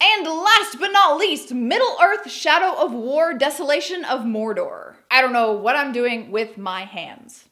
And last but not least, Middle-earth: Shadow of War: Desolation of Mordor. I don't know what I'm doing with my hands.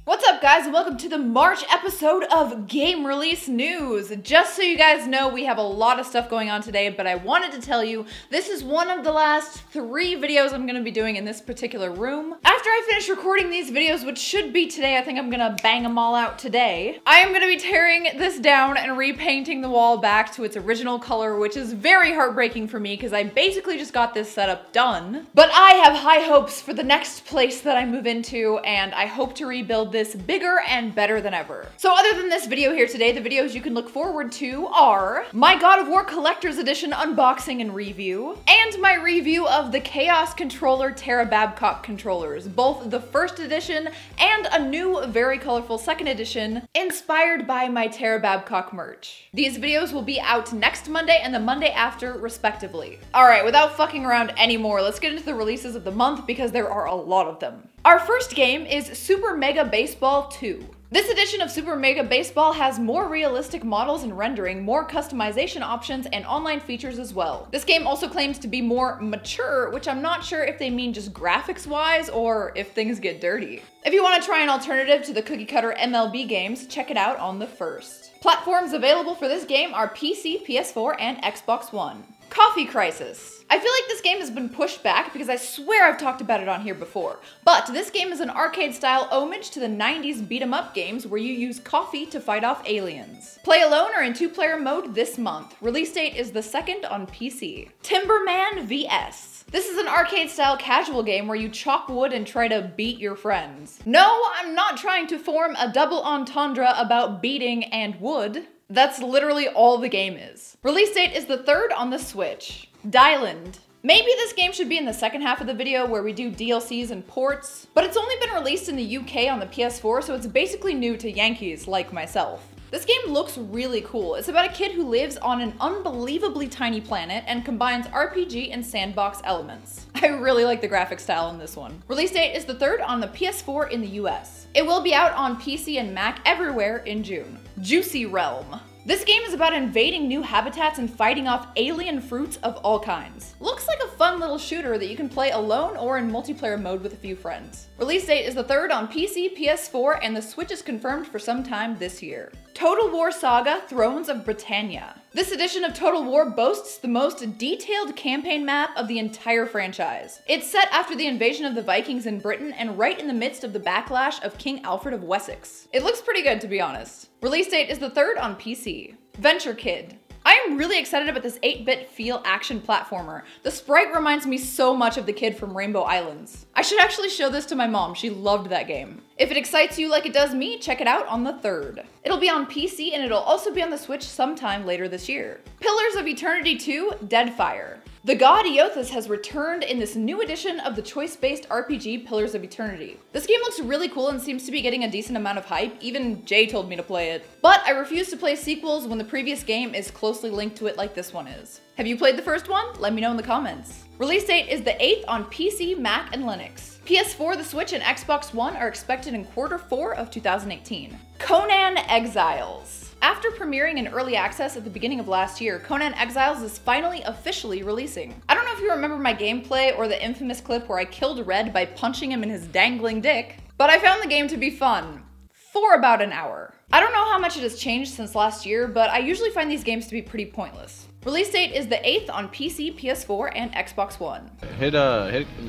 What's up, guys, and welcome to the March episode of Game Release News. Just so you guys know, we have a lot of stuff going on today, but I wanted to tell you this is one of the last 3 videos I'm gonna be doing in this particular room. After I finish recording these videos, which should be today, I think I'm gonna bang them all out today. I am gonna be tearing this down and repainting the wall back to its original color, which is very heartbreaking for me because I basically just got this setup done. But I have high hopes for the next place that I move into, and I hope to rebuild this bigger and better than ever. So other than this video here today, the videos you can look forward to are my God of War Collector's Edition unboxing and review, and my review of the Chaos Controller Terra Babcock controllers, both the first edition and a new, very colorful second edition, inspired by my Terra Babcock merch. These videos will be out next Monday and the Monday after, respectively. Alright, without fucking around anymore, let's get into the releases of the month because there are a lot of them. Our first game is Super Mega Baseball 2. This edition of Super Mega Baseball has more realistic models and rendering, more customization options, and online features as well. This game also claims to be more mature, which I'm not sure if they mean just graphics-wise or if things get dirty. If you want to try an alternative to the cookie-cutter MLB games, check it out on the first. Platforms available for this game are PC, PS4, and Xbox One. Coffee Crisis. I feel like this game has been pushed back because I swear I've talked about it on here before, but this game is an arcade-style homage to the 90s beat-em-up games where you use coffee to fight off aliens. Play alone or in 2-player mode this month. Release date is the 2nd on PC. Timberman vs. This is an arcade-style casual game where you chop wood and try to beat your friends. No, I'm not trying to form a double entendre about beating and wood. That's literally all the game is. Release date is the 3rd on the Switch. Dyland. Maybe this game should be in the second half of the video where we do DLCs and ports, but it's only been released in the UK on the PS4, so it's basically new to Yankees like myself. This game looks really cool. It's about a kid who lives on an unbelievably tiny planet and combines RPG and sandbox elements. I really like the graphic style in this one. Release date is the 3rd on the PS4 in the US. It will be out on PC and Mac everywhere in June. Juicy Realm. This game is about invading new habitats and fighting off alien fruits of all kinds. Looks like a fun little shooter that you can play alone or in multiplayer mode with a few friends. Release date is the 3rd on PC, PS4, and the Switch is confirmed for some time this year. Total War Saga: Thrones of Britannia. This edition of Total War boasts the most detailed campaign map of the entire franchise. It's set after the invasion of the Vikings in Britain and right in the midst of the backlash of King Alfred of Wessex. It looks pretty good, to be honest. Release date is the 3rd on PC. Venture Kid. I am really excited about this 8-bit feel action platformer. The sprite reminds me so much of the kid from Rainbow Islands. I should actually show this to my mom, she loved that game. If it excites you like it does me, check it out on the 3rd. It'll be on PC and it'll also be on the Switch sometime later this year. Pillars of Eternity 2: Deadfire. The god Eothas has returned in this new edition of the choice-based RPG Pillars of Eternity. This game looks really cool and seems to be getting a decent amount of hype, even Jay told me to play it. But I refuse to play sequels when the previous game is closely linked to it like this one is. Have you played the first one? Let me know in the comments. Release date is the 8th on PC, Mac, and Linux. PS4, the Switch, and Xbox One are expected in Q4 of 2018. CONAN Exiles. After premiering in early access at the beginning of last year, CONAN Exiles is finally officially releasing. I don't know if you remember my gameplay or the infamous clip where I killed Red by punching him in his dangling dick, but I found the game to be fun. For about an hour. I don't know how much it has changed since last year, but I usually find these games to be pretty pointless. Release date is the 8th on PC, PS4, and Xbox One. Hit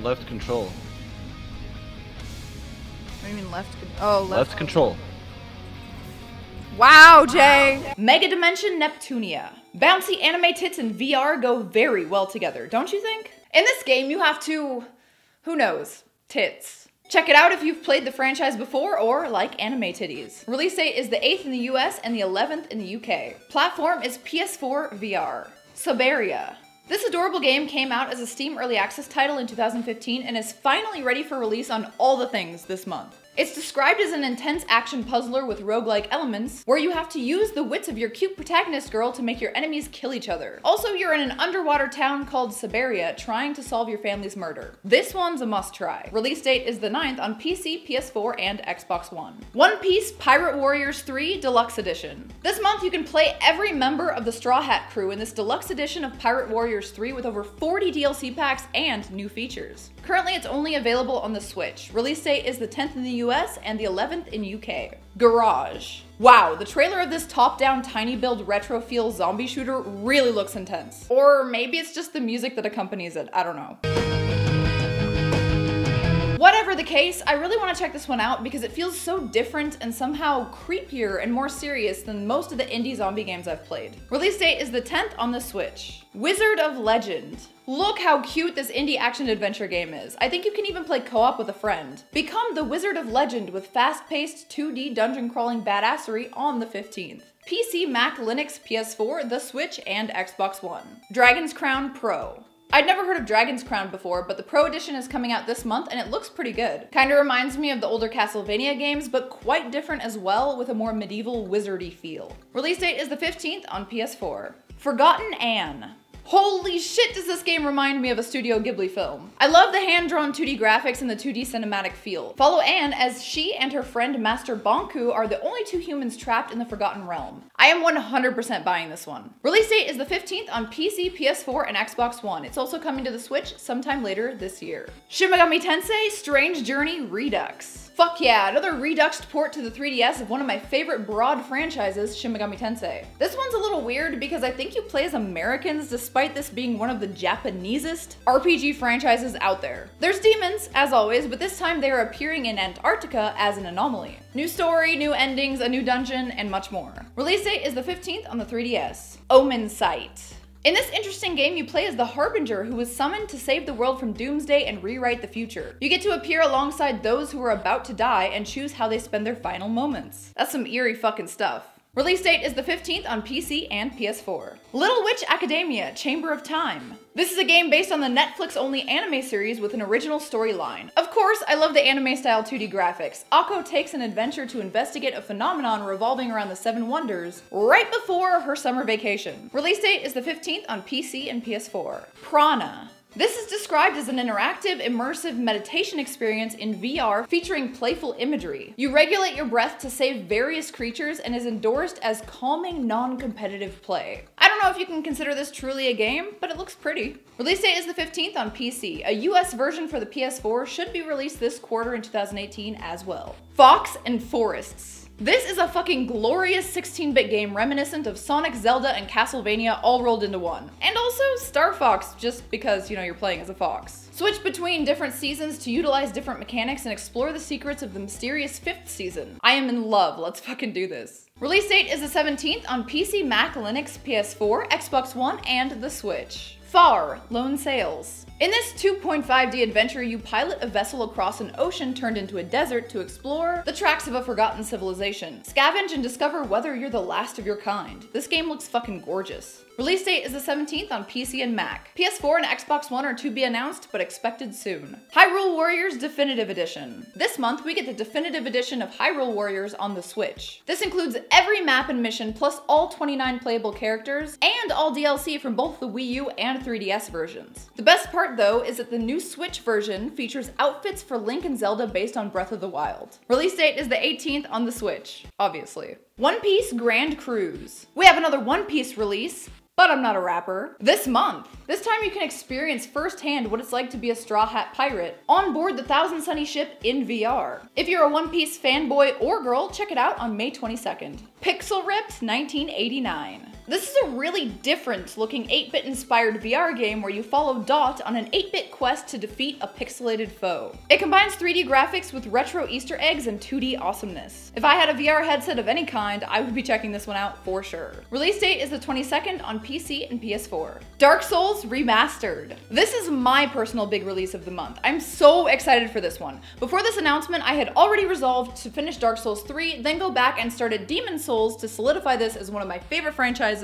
left control. What do you mean left? Oh, left control. Wow, Jay! Mega Dimension Neptunia. Bouncy anime tits and VR go very well together, don't you think? In this game, you have to, who knows, tits. Check it out if you've played the franchise before or like anime titties. Release date is the 8th in the US and the 11th in the UK. Platform is PS4 VR. Siberia. This adorable game came out as a Steam Early Access title in 2015 and is finally ready for release on all the things this month. It's described as an intense action puzzler with roguelike elements, where you have to use the wits of your cute protagonist girl to make your enemies kill each other. Also, you're in an underwater town called Siberia trying to solve your family's murder. This one's a must try. Release date is the 9th on PC, PS4, and Xbox One. One Piece Pirate Warriors 3 Deluxe Edition. This month you can play every member of the Straw Hat crew in this deluxe edition of Pirate Warriors 3 with over 40 DLC packs and new features. Currently it's only available on the Switch. Release date is the 10th in the US and the 11th in UK. Garage. Wow, the trailer of this top-down tiny build retro feel zombie shooter really looks intense. Or maybe it's just the music that accompanies it, I don't know. Whatever the case, I really want to check this one out because it feels so different and somehow creepier and more serious than most of the indie zombie games I've played. Release date is the 10th on the Switch. Wizard of Legend. Look how cute this indie action-adventure game is. I think you can even play co-op with a friend. Become the Wizard of Legend with fast-paced 2D dungeon-crawling badassery on the 15th. PC, Mac, Linux, PS4, the Switch, and Xbox One. Dragon's Crown Pro. I'd never heard of Dragon's Crown before, but the Pro Edition is coming out this month and it looks pretty good. Kinda reminds me of the older Castlevania games, but quite different as well with a more medieval wizardy feel. Release date is the 15th on PS4. Forgotten Anne. Holy shit, does this game remind me of a Studio Ghibli film. I love the hand-drawn 2D graphics and the 2D cinematic feel. Follow Anne as she and her friend Master Bonku are the only two humans trapped in the Forgotten Realm. I am 100% buying this one. Release date is the 15th on PC, PS4, and Xbox One. It's also coming to the Switch sometime later this year. Shin Megami Tensei Strange Journey Redux. Fuck yeah, another reduxed port to the 3DS of one of my favorite broad franchises, Shin Megami Tensei. This one's a little weird because I think you play as Americans despite this being one of the Japanesest RPG franchises out there. There's demons, as always, but this time they are appearing in Antarctica as an anomaly. New story, new endings, a new dungeon, and much more. Release date is the 15th on the 3DS. Omen Sight. In this interesting game, you play as the Harbinger who was summoned to save the world from doomsday and rewrite the future. You get to appear alongside those who are about to die and choose how they spend their final moments. That's some eerie fucking stuff. Release date is the 15th on PC and PS4. Little Witch Academia Chamber of Time. This is a game based on the Netflix-only anime series with an original storyline. Of course, I love the anime-style 2D graphics. Akko takes an adventure to investigate a phenomenon revolving around the Seven Wonders right before her summer vacation. Release date is the 15th on PC and PS4. Prana. This is described as an interactive, immersive meditation experience in VR featuring playful imagery. You regulate your breath to save various creatures and is endorsed as calming, non-competitive play. I don't know if you can consider this truly a game, but it looks pretty. Release date is the 15th on PC. A US version for the PS4 should be released this quarter in 2018 as well. Fox and Forests. This is a fucking glorious 16-bit game reminiscent of Sonic, Zelda, and Castlevania all rolled into one. And also Star Fox, just because, you know, you're playing as a fox. Switch between different seasons to utilize different mechanics and explore the secrets of the mysterious 5th season. I am in love, let's fucking do this. Release date is the 17th on PC, Mac, Linux, PS4, Xbox One, and the Switch. Far Lone Sails. In this 2.5D adventure, you pilot a vessel across an ocean turned into a desert to explore the tracks of a forgotten civilization. Scavenge and discover whether you're the last of your kind. This game looks fucking gorgeous. Release date is the 17th on PC and Mac. PS4 and Xbox One are to be announced, but expected soon. Hyrule Warriors Definitive Edition. This month, we get the Definitive Edition of Hyrule Warriors on the Switch. This includes every map and mission, plus all 29 playable characters, and all DLC from both the Wii U and 3DS versions. The best part, though, is that the new Switch version features outfits for Link and Zelda based on Breath of the Wild. Release date is the 18th on the Switch, obviously. One Piece Grand Cruise. We have another One Piece release, but I'm not a rapper. This month. This time you can experience firsthand what it's like to be a Straw Hat pirate on board the Thousand Sunny ship in VR. If you're a One Piece fanboy or girl, check it out on May 22nd. Pixel Ripped 1989. This is a really different looking 8-bit inspired VR game where you follow Dot on an 8-bit quest to defeat a pixelated foe. It combines 3D graphics with retro Easter eggs and 2D awesomeness. If I had a VR headset of any kind, I would be checking this one out for sure. Release date is the 22nd on PC and PS4. Dark Souls Remastered. This is my personal big release of the month. I'm so excited for this one. Before this announcement, I had already resolved to finish Dark Souls 3, then go back and started Demon Souls to solidify this as one of my favorite franchises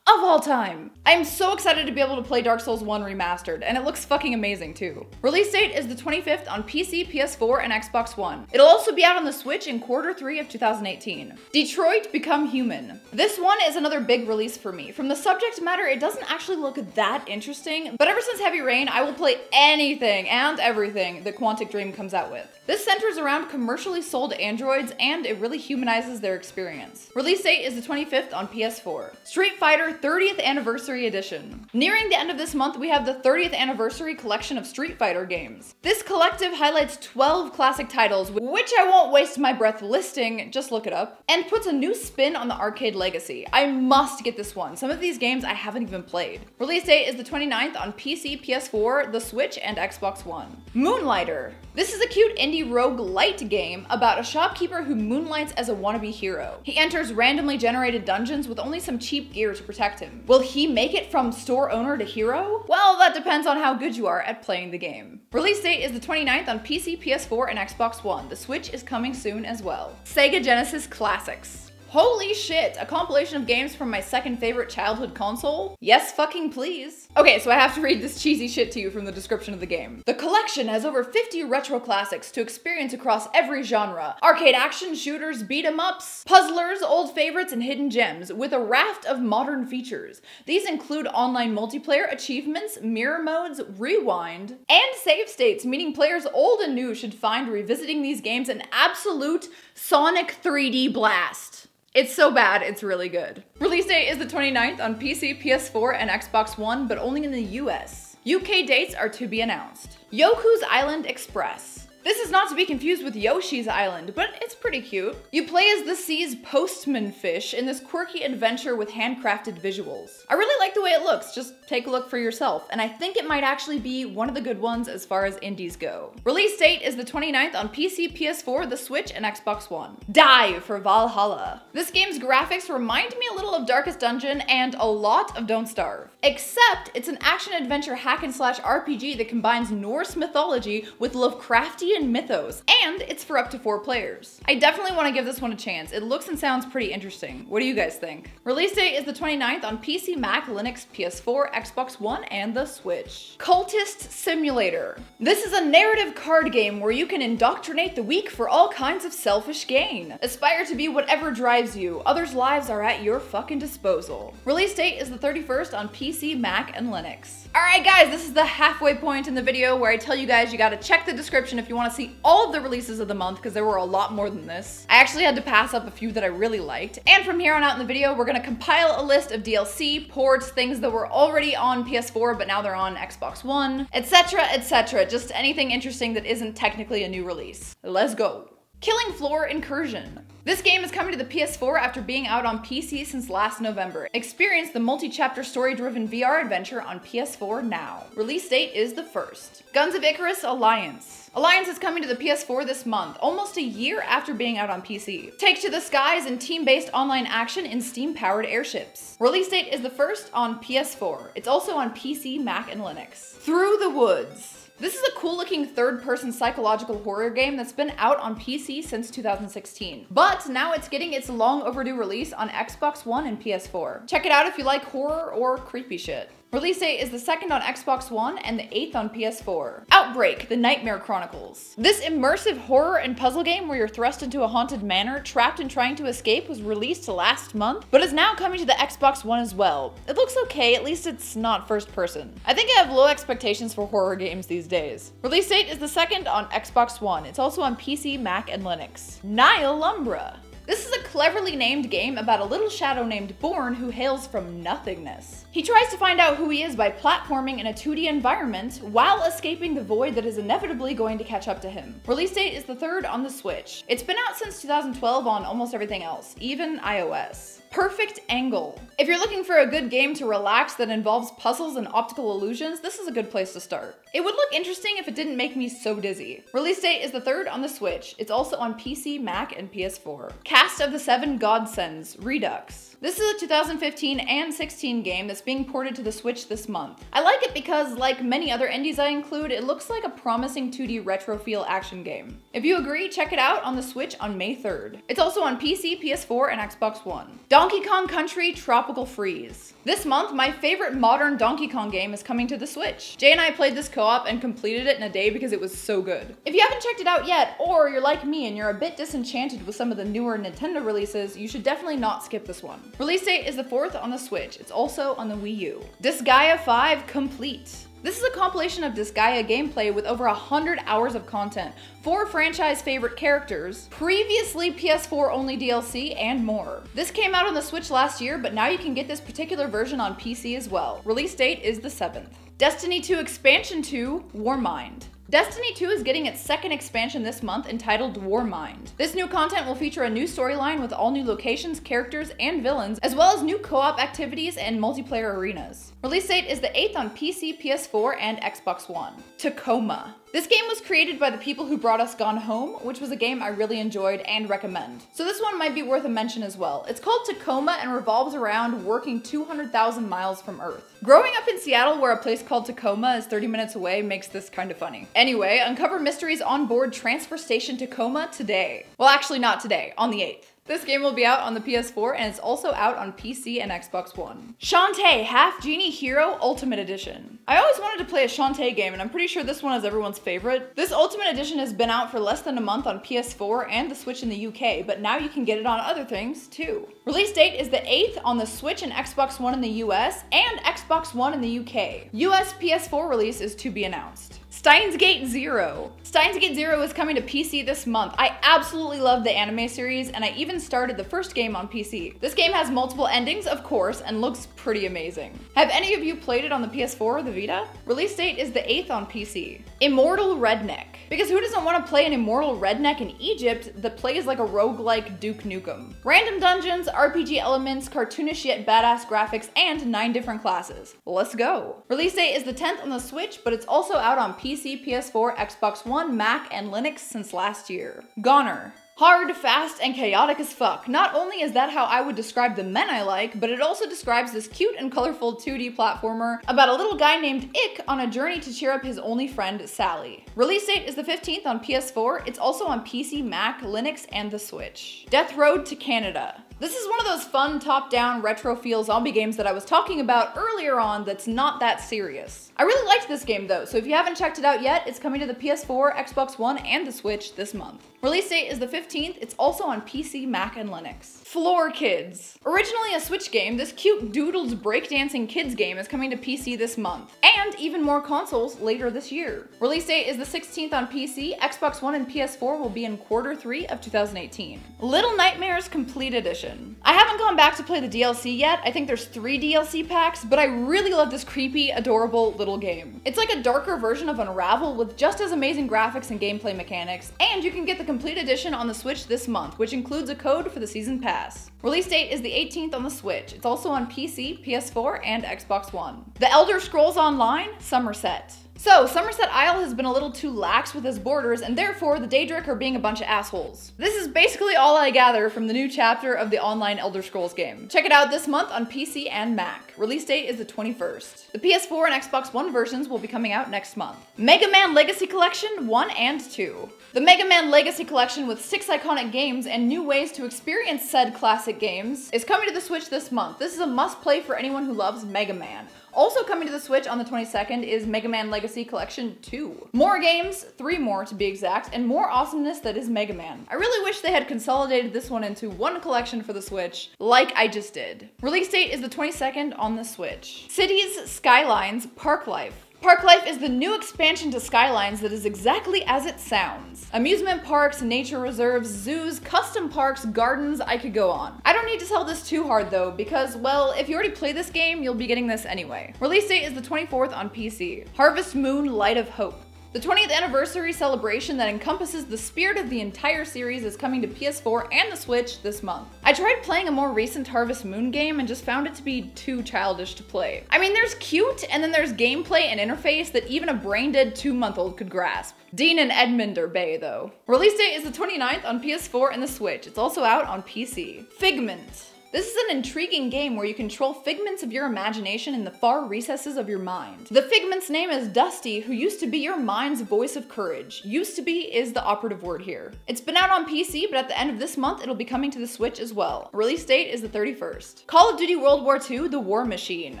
of all time. I am so excited to be able to play Dark Souls 1 Remastered, and it looks fucking amazing too. Release date is the 25th on PC, PS4, and Xbox One. It'll also be out on the Switch in Q3 of 2018. Detroit Become Human. This one is another big release for me. From the subject matter, it doesn't actually look that interesting, but ever since Heavy Rain, I will play anything and everything that Quantic Dream comes out with. This centers around commercially sold androids, and it really humanizes their experience. Release date is the 25th on PS4. Street Fighter 30th Anniversary Edition. Nearing the end of this month, we have the 30th Anniversary collection of Street Fighter games. This collective highlights 12 classic titles, which I won't waste my breath listing, just look it up, and puts a new spin on the arcade legacy. I must get this one. Some of these games I haven't even played. Release date is the 29th on PC, PS4, the Switch, and Xbox One. Moonlighter. This is a cute indie roguelite game about a shopkeeper who moonlights as a wannabe hero. He enters randomly generated dungeons with only some cheap gear to protect him. Will he make it from store owner to hero? Well, that depends on how good you are at playing the game. Release date is the 29th on PC, PS4, and Xbox One. The Switch is coming soon as well. Sega Genesis Classics. Holy shit, a compilation of games from my second favorite childhood console? Yes fucking please. Okay, so I have to read this cheesy shit to you from the description of the game. The collection has over 50 retro classics to experience across every genre. Arcade action, shooters, beat 'em ups, puzzlers, old favorites, and hidden gems, with a raft of modern features. These include online multiplayer, achievements, mirror modes, rewind, and save states, meaning players old and new should find revisiting these games an absolute Sonic 3D blast. It's so bad, it's really good. Release date is the 29th on PC, PS4, and Xbox One, but only in the US. UK dates are to be announced. Yoku's Island Express. This is not to be confused with Yoshi's Island, but it's pretty cute. You play as the sea's postman fish in this quirky adventure with handcrafted visuals. I really like the way it looks, just take a look for yourself, and I think it might actually be one of the good ones as far as indies go. Release date is the 29th on PC, PS4, the Switch, and Xbox One. Die for Valhalla. This game's graphics remind me a little of Darkest Dungeon and a lot of Don't Starve. Except it's an action-adventure hack-and-slash RPG that combines Norse mythology with Lovecraftian mythos, and it's for up to 4 players. I definitely want to give this one a chance. It looks and sounds pretty interesting. What do you guys think? Release date is the 29th on PC, Mac, Linux, PS4, Xbox One, and the Switch. Cultist Simulator. This is a narrative card game where you can indoctrinate the weak for all kinds of selfish gain. Aspire to be whatever drives you. Others' lives are at your fucking disposal. Release date is the 31st on PC, Mac, and Linux. Alright guys, this is the halfway point in the video where I tell you guys you gotta check the description if you want to see all of the releases of the month, because there were a lot more than this. I actually had to pass up a few that I really liked. And from here on out in the video, we're gonna compile a list of DLC, ports, things that were already on PS4 but now they're on Xbox One, etc, etc. Just anything interesting that isn't technically a new release. Let's go. Killing Floor Incursion. This game is coming to the PS4 after being out on PC since last November. Experience the multi-chapter story-driven VR adventure on PS4 now. Release date is the 1st. Guns of Icarus Alliance. Alliance is coming to the PS4 this month, almost a year after being out on PC. Take to the skies in team-based online action in steam-powered airships. Release date is the 1st on PS4. It's also on PC, Mac, and Linux. Through the Woods. This is a cool-looking third-person psychological horror game that's been out on PC since 2016. But now it's getting its long-overdue release on Xbox One and PS4. Check it out if you like horror or creepy shit. Release date is the 2nd on Xbox One and the 8th on PS4. Outbreak, The Nightmare Chronicles. This immersive horror and puzzle game where you're thrust into a haunted manor, trapped and trying to escape, was released last month, but is now coming to the Xbox One as well. It looks okay, at least it's not first person. I think I have low expectations for horror games these days. Release date is the 2nd on Xbox One. It's also on PC, Mac, and Linux. Nihil Umbra. This is a cleverly named game about a little shadow named Born who hails from nothingness. He tries to find out who he is by platforming in a 2D environment while escaping the void that is inevitably going to catch up to him. Release date is the 3rd on the Switch. It's been out since 2012 on almost everything else, even iOS. Perfect Angle. If you're looking for a good game to relax that involves puzzles and optical illusions, this is a good place to start. It would look interesting if it didn't make me so dizzy. Release date is the 3rd on the Switch. It's also on PC, Mac, and PS4. Cast of the 7 Godsends, Redux. This is a 2015 and 16 game that's being ported to the Switch this month. I like it because, like many other indies I include, it looks like a promising 2D retro feel action game. If you agree, check it out on the Switch on May 3rd. It's also on PC, PS4, and Xbox One. Dawn Donkey Kong Country Tropical Freeze. This month, my favorite modern Donkey Kong game is coming to the Switch. Jay and I played this co-op and completed it in a day because it was so good. If you haven't checked it out yet, or you're like me and you're a bit disenchanted with some of the newer Nintendo releases, you should definitely not skip this one. Release date is the 4th on the Switch. It's also on the Wii U. DISGAEA 5 Complete. This is a compilation of DISGAEA gameplay with over 100 hours of content, 4 franchise favorite characters, previously PS4 only DLC, and more. This came out on the Switch last year, but now you can get this particular version on PC as well. Release date is the 7th. Destiny 2 Expansion 2 Warmind. Destiny 2 is getting its second expansion this month entitled Warmind. This new content will feature a new storyline with all new locations, characters, and villains, as well as new co-op activities and multiplayer arenas. Release date is the 8th on PC, PS4, and Xbox One. Tacoma. This game was created by the people who brought us Gone Home, which was a game I really enjoyed and recommend. So this one might be worth a mention as well. It's called Tacoma and revolves around working 200,000 miles from Earth. Growing up in Seattle, where a place called Tacoma is 30 minutes away, makes this kind of funny. Anyway, uncover mysteries on board Transfer Station Tacoma today. Well, actually not today, on the 8th. This game will be out on the PS4 and it's also out on PC and Xbox One. Shantae Half Genie Hero Ultimate Edition. I always wanted to play a Shantae game and I'm pretty sure this one is everyone's favorite. This Ultimate Edition has been out for less than a month on PS4 and the Switch in the UK, but now you can get it on other things too. Release date is the 8th on the Switch and Xbox One in the US and Xbox One in the UK. US PS4 release is to be announced. Steins Gate Zero. Steins Gate Zero is coming to PC this month. I absolutely love the anime series and I even started the first game on PC. This game has multiple endings, of course, and looks pretty amazing. Have any of you played it on the PS4 or the Vita? Release date is the 8th on PC. Immortal Redneck. Because who doesn't want to play an immortal redneck in Egypt that plays like a roguelike Duke Nukem? Random dungeons, RPG elements, cartoonish yet badass graphics, and 9 different classes. Let's go. Release date is the 10th on the Switch, but it's also out on PC, PS4, Xbox One, Mac, and Linux since last year. Goner. Hard, fast, and chaotic as fuck. Not only is that how I would describe the men I like, but it also describes this cute and colorful 2D platformer about a little guy named Ick on a journey to cheer up his only friend, Sally. Release date is the 15th on PS4. It's also on PC, Mac, Linux, and the Switch. Death Road to Canada. This is one of those fun top-down retro feel zombie games that I was talking about earlier on that's not that serious. I really liked this game though, so if you haven't checked it out yet, it's coming to the PS4, Xbox One, and the Switch this month. Release date is the 15th, it's also on PC, Mac, and Linux. Floor Kids. Originally a Switch game, this cute doodles breakdancing kids game is coming to PC this month, and even more consoles later this year. Release date is the 16th on PC, Xbox One and PS4 will be in Q3 of 2018. Little Nightmares Complete Edition. I haven't gone back to play the DLC yet, I think there's 3 DLC packs, but I really love this creepy, adorable little game. It's like a darker version of Unravel with just as amazing graphics and gameplay mechanics, and you can get the Complete Edition on the Switch this month, which includes a code for the Season Pass. Release date is the 18th on the Switch. It's also on PC, PS4, and Xbox One. The Elder Scrolls Online SUMMERSET. So, Somerset Isle has been a little too lax with its borders, and therefore the Daedric are being a bunch of assholes. This is basically all I gather from the new chapter of the online Elder Scrolls game. Check it out this month on PC and Mac. Release date is the 21st. The PS4 and Xbox One versions will be coming out next month. Mega Man Legacy Collection 1 and 2. The Mega Man Legacy Collection with 6 iconic games and new ways to experience said classic games is coming to the Switch this month. This is a must-play for anyone who loves Mega Man. Also coming to the Switch on the 22nd is Mega Man Legacy Collection 2. More games, 3 more to be exact, and more awesomeness that is Mega Man. I really wish they had consolidated this one into one collection for the Switch, like I just did. Release date is the 22nd on the Switch. Cities, Skylines, Park Life. Park Life is the new expansion to Skylines that is exactly as it sounds. Amusement parks, nature reserves, zoos, custom parks, gardens, I could go on. I don't need to sell this too hard though, because, well, if you already play this game, you'll be getting this anyway. Release date is the 24th on PC. Harvest Moon Light of Hope. The 20th anniversary celebration that encompasses the spirit of the entire series is coming to PS4 and the Switch this month. I tried playing a more recent Harvest Moon game and just found it to be too childish to play. I mean, there's cute, and then there's gameplay and interface that even a brain-dead 2-month-old could grasp. Dean and Edmund are bae, though. Release date is the 29th on PS4 and the Switch. It's also out on PC. Figment. This is an intriguing game where you control figments of your imagination in the far recesses of your mind. The figment's name is Dusty, who used to be your mind's voice of courage. Used to be is the operative word here. It's been out on PC, but at the end of this month, it'll be coming to the Switch as well. Release date is the 31st. Call of Duty World War II, The War Machine.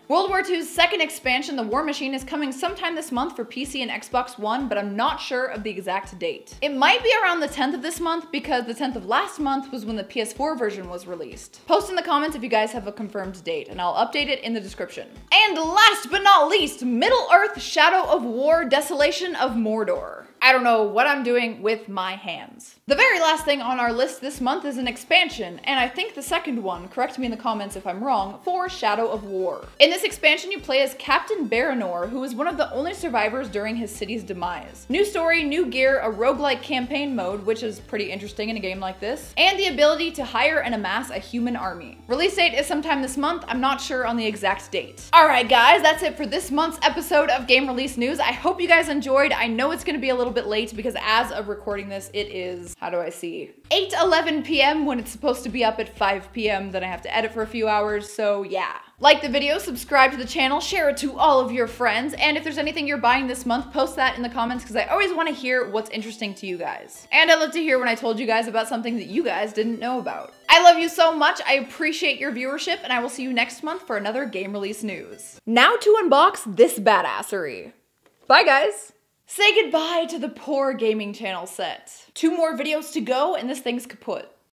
World War II's second expansion, The War Machine, is coming sometime this month for PC and Xbox One, but I'm not sure of the exact date. It might be around the 10th of this month because the 10th of last month was when the PS4 version was released. Post in the comments if you guys have a confirmed date, and I'll update it in the description. And last but not least, Middle-earth Shadow of War Desolation of Mordor. I don't know what I'm doing with my hands. The very last thing on our list this month is an expansion, and I think the second one, correct me in the comments if I'm wrong, for Shadow of War. In this expansion, you play as Captain Baranor, who is one of the only survivors during his city's demise. New story, new gear, a roguelike campaign mode, which is pretty interesting in a game like this, and the ability to hire and amass a human army. Release date is sometime this month, I'm not sure on the exact date. Alright guys, that's it for this month's episode of Game Release News. I hope you guys enjoyed. I know it's gonna be a little bit late because as of recording this, it is, how do I see, 8:11 p.m. when it's supposed to be up at 5 p.m. Then I have to edit for a few hours, so yeah. Like the video, subscribe to the channel, share it to all of your friends, and if there's anything you're buying this month, post that in the comments because I always want to hear what's interesting to you guys. And I'd love to hear when I told you guys about something that you guys didn't know about. I love you so much, I appreciate your viewership, and I will see you next month for another Game Release News. Now to unbox this badassery. Bye guys! Say goodbye to the poor gaming channel set. 2 more videos to go and this thing's kaput.